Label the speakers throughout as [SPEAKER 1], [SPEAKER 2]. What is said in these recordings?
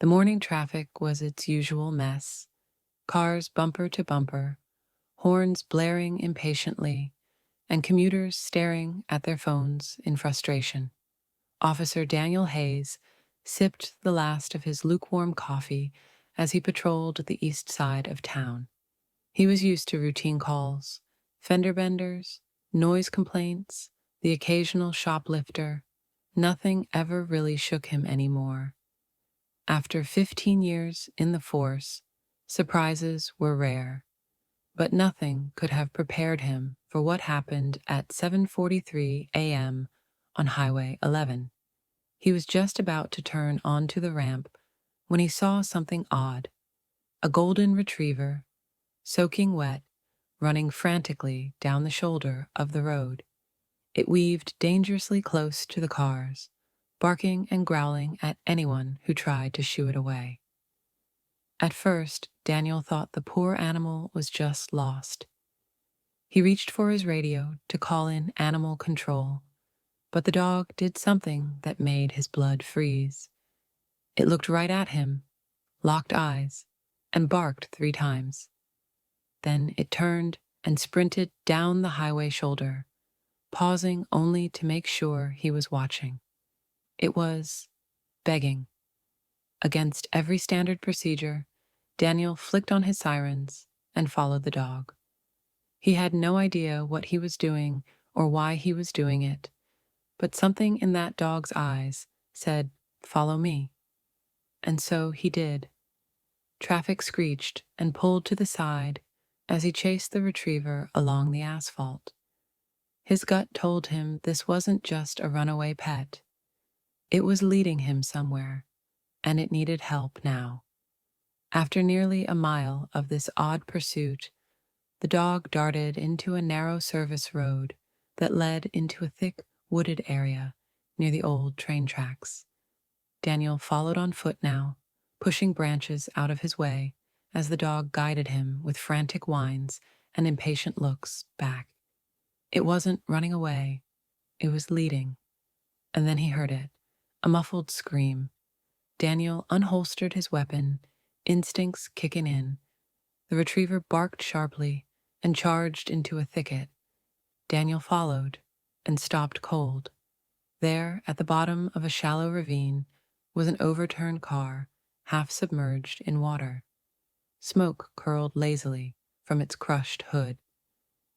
[SPEAKER 1] The morning traffic was its usual mess, cars bumper to bumper, horns blaring impatiently, and commuters staring at their phones in frustration. Officer Daniel Hayes sipped the last of his lukewarm coffee as he patrolled the east side of town. He was used to routine calls, fender benders, noise complaints, the occasional shoplifter. Nothing ever really shook him anymore. After 15 years in the force, surprises were rare, but nothing could have prepared him for what happened at 7:43 a.m. on Highway 11. He was just about to turn onto the ramp when he saw something odd. A golden retriever, soaking wet, running frantically down the shoulder of the road. It weaved dangerously close to the cars, barking and growling at anyone who tried to shoo it away. At first, Daniel thought the poor animal was just lost. He reached for his radio to call in animal control, but the dog did something that made his blood freeze. It looked right at him, locked eyes, and barked 3 times. Then it turned and sprinted down the highway shoulder, pausing only to make sure he was watching. It was begging. Against every standard procedure, Daniel flicked on his sirens and followed the dog. He had no idea what he was doing or why he was doing it, but something in that dog's eyes said, "Follow me." And so he did. Traffic screeched and pulled to the side as he chased the retriever along the asphalt. His gut told him this wasn't just a runaway pet. It was leading him somewhere, and it needed help now. After nearly a mile of this odd pursuit, the dog darted into a narrow service road that led into a thick, wooded area near the old train tracks. Daniel followed on foot now, pushing branches out of his way as the dog guided him with frantic whines and impatient looks back. It wasn't running away, it was leading. And then he heard it, a muffled scream. Daniel unholstered his weapon, instincts kicking in. The retriever barked sharply and charged into a thicket. Daniel followed and stopped cold. There, at the bottom of a shallow ravine, was an overturned car, half submerged in water. Smoke curled lazily from its crushed hood.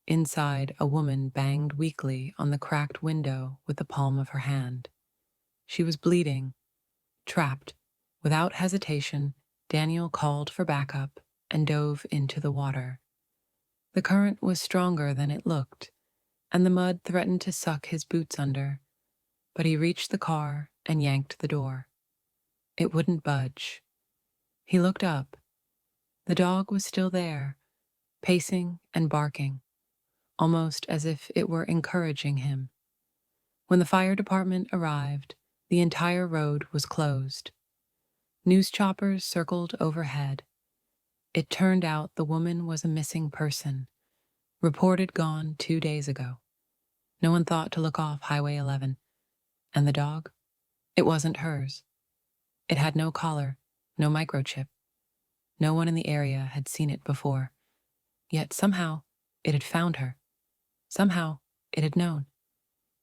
[SPEAKER 1] Inside, a woman banged weakly on the cracked window with the palm of her hand. She was bleeding, trapped. Without hesitation, Daniel called for backup and dove into the water. The current was stronger than it looked, and the mud threatened to suck his boots under, but he reached the car and yanked the door. It wouldn't budge. He looked up. The dog was still there, pacing and barking, almost as if it were encouraging him. When the fire department arrived, the entire road was closed. News choppers circled overhead. It turned out the woman was a missing person, reported gone 2 days ago. No one thought to look off Highway 11. And the dog? It wasn't hers. It had no collar, no microchip. No one in the area had seen it before. Yet somehow it had found her. Somehow it had known.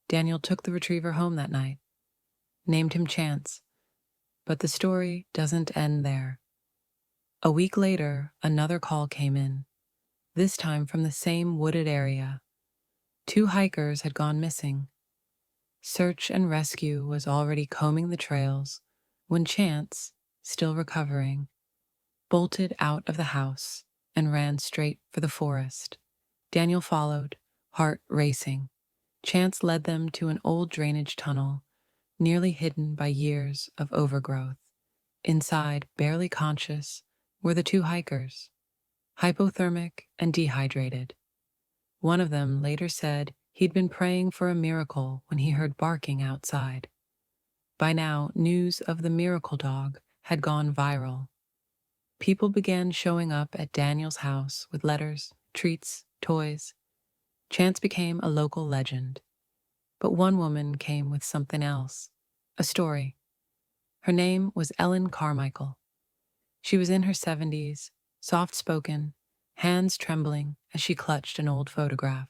[SPEAKER 1] Daniel took the retriever home that night, named him Chance. But the story doesn't end there. A week later, another call came in, this time from the same wooded area. 2 hikers had gone missing. Search and rescue was already combing the trails when Chance, still recovering, bolted out of the house and ran straight for the forest. Daniel followed, heart racing. Chance led them to an old drainage tunnel, nearly hidden by years of overgrowth. Inside, barely conscious, were the 2 hikers, hypothermic and dehydrated. One of them later said he'd been praying for a miracle when he heard barking outside. By now, news of the miracle dog had gone viral. People began showing up at Daniel's house with letters, treats, toys. Chance became a local legend. But one woman came with something else, a story. Her name was Ellen Carmichael. She was in her 70s, soft-spoken, hands trembling as she clutched an old photograph.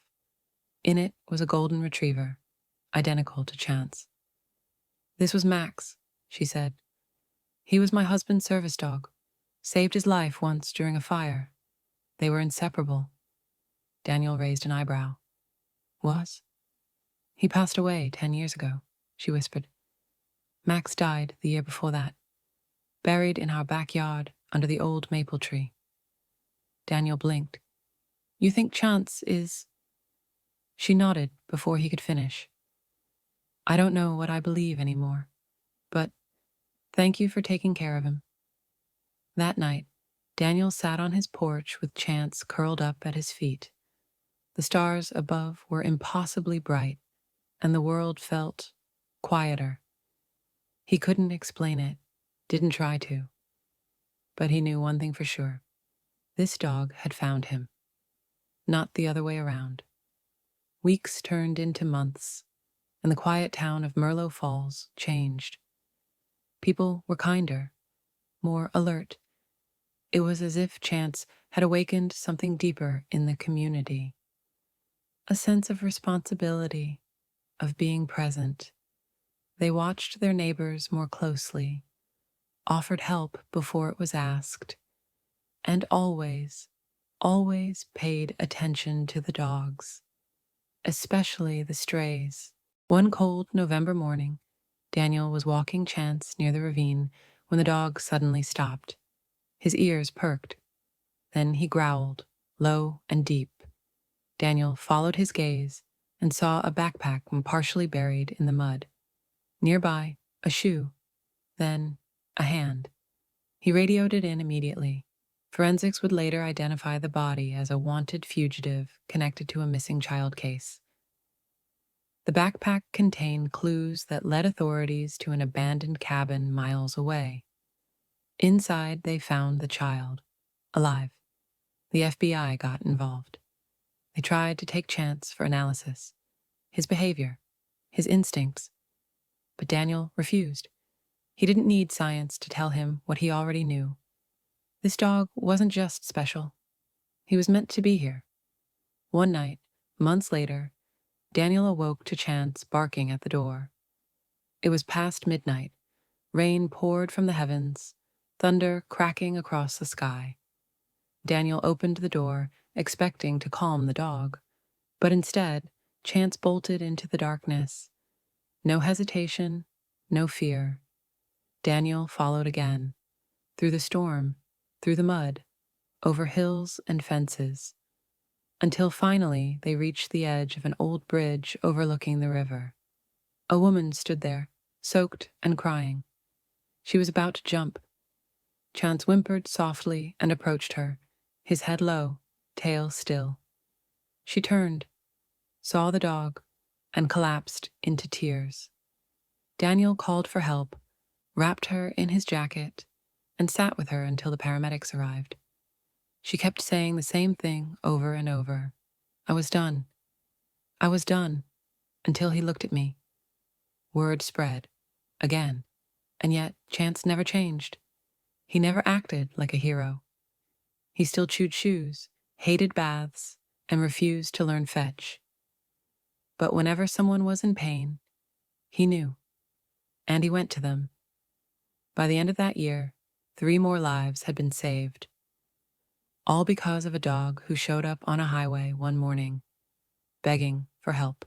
[SPEAKER 1] In it was a golden retriever, identical to Chance. "This was Max," she said. "He was my husband's service dog. Saved his life once during a fire. They were inseparable." Daniel raised an eyebrow. "Was?" "He passed away 10 years ago," she whispered. "Max died the year before that, buried in our backyard under the old maple tree." Daniel blinked. "You think Chance is—" She nodded before he could finish. "I don't know what I believe anymore, but thank you for taking care of him." That night, Daniel sat on his porch with Chance curled up at his feet. The stars above were impossibly bright, and the world felt quieter. He couldn't explain it, didn't try to. But he knew one thing for sure. This dog had found him, not the other way around. Weeks turned into months, and the quiet town of Merlo Falls changed. People were kinder, more alert. It was as if Chance had awakened something deeper in the community. A sense of responsibility, of being present. They watched their neighbors more closely, offered help before it was asked, and always, always paid attention to the dogs, especially the strays. One cold November morning, Daniel was walking Chance near the ravine when the dog suddenly stopped. His ears perked. Then he growled, low and deep. Daniel followed his gaze and saw a backpack partially buried in the mud. Nearby, a shoe. Then, a hand. He radioed it in immediately. Forensics would later identify the body as a wanted fugitive connected to a missing child case. The backpack contained clues that led authorities to an abandoned cabin miles away. Inside, they found the child, alive. The FBI got involved. They tried to take Chance for analysis, his behavior, his instincts. But Daniel refused. He didn't need science to tell him what he already knew. This dog wasn't just special. He was meant to be here. One night, months later, Daniel awoke to Chance barking at the door. It was past midnight. Rain poured from the heavens, thunder cracking across the sky. Daniel opened the door, expecting to calm the dog, but instead, Chance bolted into the darkness. No hesitation, no fear. Daniel followed again, through the storm, through the mud, over hills and fences, until finally they reached the edge of an old bridge overlooking the river. A woman stood there, soaked and crying. She was about to jump. Chance whimpered softly and approached her, his head low, tail still. She turned, saw the dog, and collapsed into tears. Daniel called for help, wrapped her in his jacket, and sat with her until the paramedics arrived. She kept saying the same thing over and over. "I was done. I was done," until he looked at me. Word spread, again, and yet Chance never changed. He never acted like a hero. He still chewed shoes, hated baths, and refused to learn fetch. But whenever someone was in pain, he knew, and he went to them. By the end of that year, 3 more lives had been saved, all because of a dog who showed up on a highway one morning, begging for help.